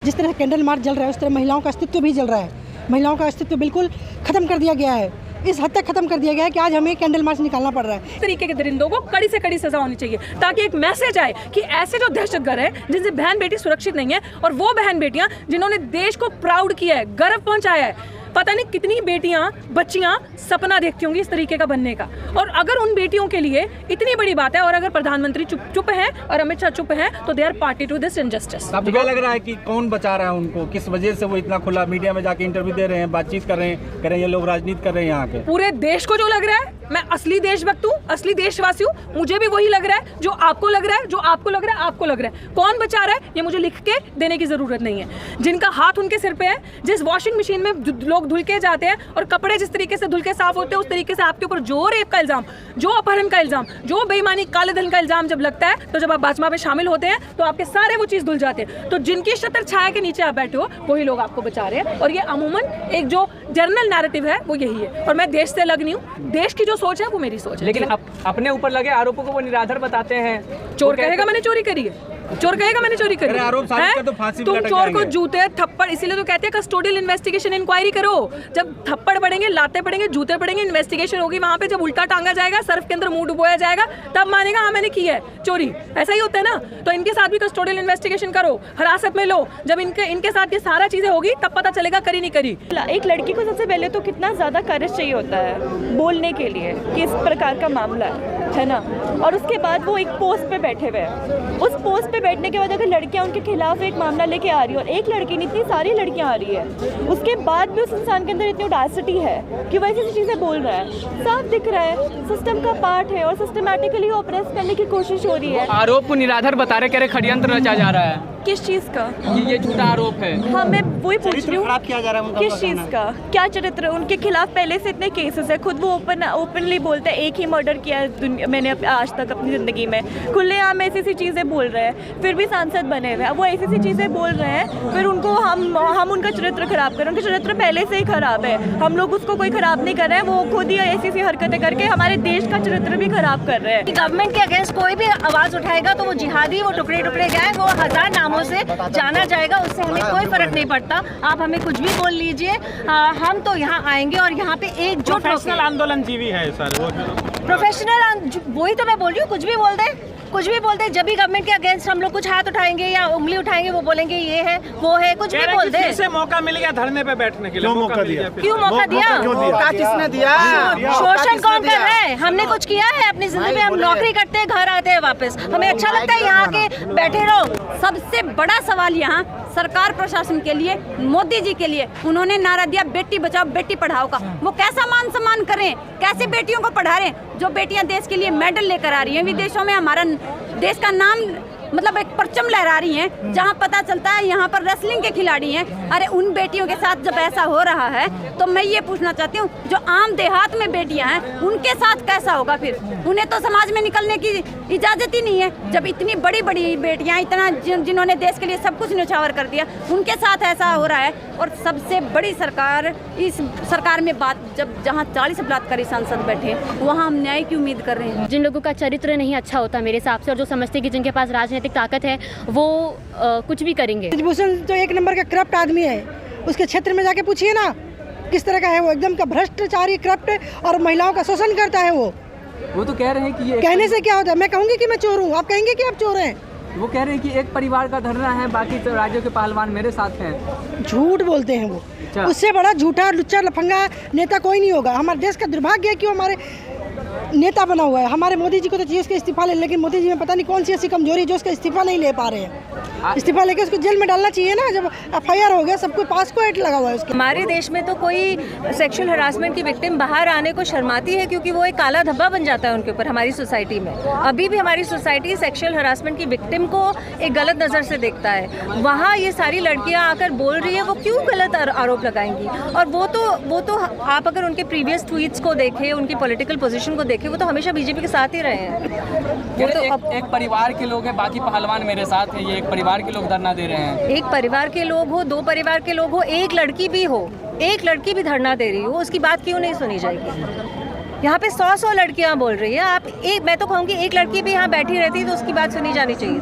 जिस तरह candle march जल रहा है उस तरह महिलाओं का अस्तित्व भी जल रहा है। महिलाओं का अस्तित्व बिल्कुल खत्म कर दिया गया है, इस हद तक खत्म कर दिया गया है कि आज हमें कैंडल मार्च निकालना पड़ रहा है। इस तरीके के दरिंदों को कड़ी से कड़ी सजा होनी चाहिए ताकि एक मैसेज आए कि ऐसे जो दहशतगर्द हैं जिनसे बहन बेटी सुरक्षित नहीं है, और वो बहन बेटियां जिन्होंने देश को प्राउड किया है, गर्व पहुंचाया है, पता नहीं कितनी बेटियां बच्चियां सपना देखती होंगी इस तरीके का बनने का। और अगर उन बेटियों के लिए इतनी बड़ी बात है और अगर प्रधानमंत्री चुप है और अमित शाह चुप है तो they are party to this injustice. आपको क्या लग रहा है कि कौन बचा रहा है उनको, किस वजह से वो इतना खुला मीडिया में जाके इंटरव्यू दे रहे हैं, बातचीत कर रहे हैं, ये लोग राजनीति कर रहे हैं यहाँ के? पूरे देश को जो लग रहा है, मैं असली देशभक्त हूँ, असली देशवासी हूँ, मुझे भी वही लग रहा है जो आपको लग रहा है, जो आपको लग रहा है, आपको लग रहा है। कौन बचा रहा है ये मुझे लिख के देने की जरूरत नहीं है। जिनका हाथ उनके सिर पे है, जिस वॉशिंग मशीन में लोग धुल के जाते हैं और कपड़े जिस तरीके से धुल के साफ होते हैं, उस तरीके से आपके ऊपर जो रेप का इल्जाम, जो अपहरण का इल्जाम, जो बेईमानी काले धन का इल्जाम जब लगता है, तो जब आप भाजपा में शामिल होते हैं तो आपके सारे वो चीज धुल जाते हैं। तो जिनकी छत्र छाया के नीचे आप बैठे हो वही लोग आपको बचा रहे हैं। और ये अमूमन एक जो जर्नल नैरेटिव है वो यही है। और मैं देश से लग नहीं हूँ, देश की जो सोच है वो मेरी सोच है। लेकिन अपने ऊपर लगे आरोपों को वो निराधार बताते हैं। चोर कहेगा मैंने चोरी करी है, चोर कहेगा मैंने चोरी करी है। तुम चोर को जूते थप्पड़, इसीलिए तो कहते हैं कस्टोडियल इन्वेस्टिगेशन इंक्वायरी करो। जब थप्पड़ पड़ेंगे, लाते पड़ेंगे, जूते पड़ेंगे, इन्वेस्टिगेशन होगी वहां पे। जब उल्टा टांगा जाएगा, सर्फ के अंदर मुंह डुबोया जाएगा, तब मानेगा हाँ मैंने की है चोरी। ऐसा ही होता है ना। तो इनके साथ भी कस्टोडियल इन्वेस्टिगेशन करो, हिरासत में लो। जब इनके साथ ये सारा चीजें होगी तब पता चलेगा करी नहीं करी। एक लड़की को सबसे पहले तो कितना ज्यादा करेज चाहिए होता है बोलने के लिए कि इस प्रकार का मामला है ना। और उसके बाद वो एक पोस्ट पे बैठे हुए हैं। उस पोस्ट पे बैठने के बाद अगर लड़कियां उनके खिलाफ एक मामला लेके आ रही है, और एक लड़की नहीं इतनी सारी लड़कियां आ रही है, उसके बाद भी उस इंसान के अंदर इतनी ऑडेसिटी है कि वो ऐसी चीजें बोल रहा है। साफ दिख रहा है सिस्टम का पार्ट है और सिस्टमेटिकली ऑपरेस करने की कोशिश हो रही है। आरोप को निराधार बता रहे, कह रहे षड्यंत्र रचा जा रहा है। किस चीज का? ये झूठा आरोप है। हाँ, मैं वही पूछ रही हूँ, किस चीज का, क्या चरित्र? उनके खिलाफ पहले से इतने केसेस है, खुद वो ओपनली बोलते हैं एक ही मर्डर किया है मैंने आज तक अपनी जिंदगी में। खुलेआम ऐसी सी चीजें बोल रहे हैं, फिर भी सांसद बने हुए हैं। वो ऐसी सी चीजें बोल रहे हैं, फिर उनको हम उनका चरित्र खराब कर रहे हैं। उनका चरित्र पहले से ही खराब है, हम लोग उसको कोई खराब नहीं कर रहे हैं। वो खुद ही ऐसी सी हरकतें करके हमारे देश का चरित्र भी खराब कर रहे हैं। गवर्नमेंट के अगेंस्ट कोई भी आवाज उठाएगा तो वो जिहादी, वो टुकड़े टुकड़े जाए, वो हजार नामों से जाना जाएगा, उससे हमें कोई फर्क नहीं पड़ता। आप हमें कुछ भी बोल लीजिए, हम तो यहाँ आएंगे और यहाँ पे एकजुट प्रोफेशनल आंदोलन जीवी है सर। प्रोफेशनल, वही तो मैं बोल रही हूँ, कुछ भी बोल दे, कुछ भी बोलते। जब भी गवर्नमेंट के अगेंस्ट हम लोग कुछ हाथ उठाएंगे या उंगली उठाएंगे, वो बोलेंगे ये है वो है, कुछ भी बोल दे। से मौका मिल गया धरने पे बैठने के लिए, मौका दिया। क्यों मौका दिया? मौका किसने दिया? शोषण कौन कर रहा है? हमने कुछ किया है अपनी जिंदगी में? हम नौकरी करते हैं, घर आते हैं वापस, हमें अच्छा लगता है यहाँ के बैठे रहो। सबसे बड़ा सवाल यहाँ सरकार प्रशासन के लिए, मोदी जी के लिए, उन्होंने नारा दिया बेटी बचाओ बेटी पढ़ाओ का। वो कैसा मान सम्मान करें, कैसे बेटियों को पढ़ा रहे? जो बेटियां देश के लिए मेडल लेकर आ रही हैं, विदेशों में हमारा देश का नाम मतलब एक परचम लहरा रही हैं, जहां पता चलता है यहाँ पर रेसलिंग के खिलाड़ी हैं। अरे उन बेटियों के साथ जब ऐसा हो रहा है तो मैं ये पूछना चाहती हूँ, जो आम देहात में बेटियां हैं उनके साथ कैसा होगा? फिर उन्हें तो समाज में निकलने की इजाजत ही नहीं है। जब इतनी बड़ी बड़ी बेटियां, इतना जिन्होंने देश के लिए सब कुछ न्यौछावर कर दिया, उनके साथ ऐसा हो रहा है। और सबसे बड़ी सरकार, इस सरकार में बात, जब जहाँ 40 बलात्कारी सांसद बैठे वहाँ हम न्याय की उम्मीद कर रहे हैं। जिन लोगों का चरित्र नहीं अच्छा होता मेरे हिसाब से, और जो समझते कि जिनके पास राजनीतिक ताकत है वो कुछ भी करेंगे। ब्रिजभूषण तो एक नंबर का करप्ट आदमी है, उसके क्षेत्र में जाके पूछिए ना किस तरह का है वो। एकदम का भ्रष्टाचारी, करप्ट, और महिलाओं का शोषण करता है वो तो कह रहे हैं कि ये कहने से क्या होता है? मैं कहूँगी कि मैं चोर हूँ, आप कहेंगे कि आप चोर हैं। वो कह रहे हैं कि एक परिवार का धरना है, बाकी तो राज्यों के पहलवान मेरे साथ हैं। झूठ बोलते हैं वो। उससे बड़ा झूठा, लुच्चा, लफंगा नेता कोई नहीं होगा। हमारे देश का दुर्भाग्य है कि वो हमारे नेता बना हुआ है। हमारे मोदी जी को तो चाहिए उसका इस्तीफा ले, लेकिन मोदी जी में पता नहीं कौन सी ऐसी कमजोरी जो उसका इस्तीफा नहीं ले पा रहे हैं। इस्तीफा लेके उसको जेल में डालना चाहिए ना। जब FIR हो गया, सबको पास को एट लगा हुआ है उसके। हमारे देश में तो कोई सेक्सुअल हरासमेंट की विक्टिम बाहर आने को शर्माती है, क्योंकि वो एक काला धब्बा बन जाता है उनके ऊपर हमारी सोसाइटी में। अभी भी हमारी सोसाइटी सेक्सुअल हरासमेंट की विक्टिम को एक गलत नज़र से देखता है। वहाँ ये सारी लड़कियाँ आकर बोल रही है, वो क्यों गलत आरोप लगाएंगी? और वो तो आप अगर उनके प्रीवियस ट्वीट्स को देखें, उनकी पॉलिटिकल पोजीशन को देखें, वो तो हमेशा बीजेपी के साथ ही रहे हैं। वो तो एक परिवार के लोग हैं, बाकी पहलवान मेरे साथ है। ये एक परिवार के लोग धरना दे रहे हैं। एक परिवार के लोग हो, दो परिवार के लोग हो, एक लड़की भी हो, एक लड़की भी धरना दे रही हो, उसकी बात क्यों नहीं सुनी जाएगी? यहाँ पे 100 लड़कियाँ बोल रही है। मैं तो कहूँगी एक लड़की भी यहाँ बैठी रहती तो उसकी बात सुनी जानी चाहिए।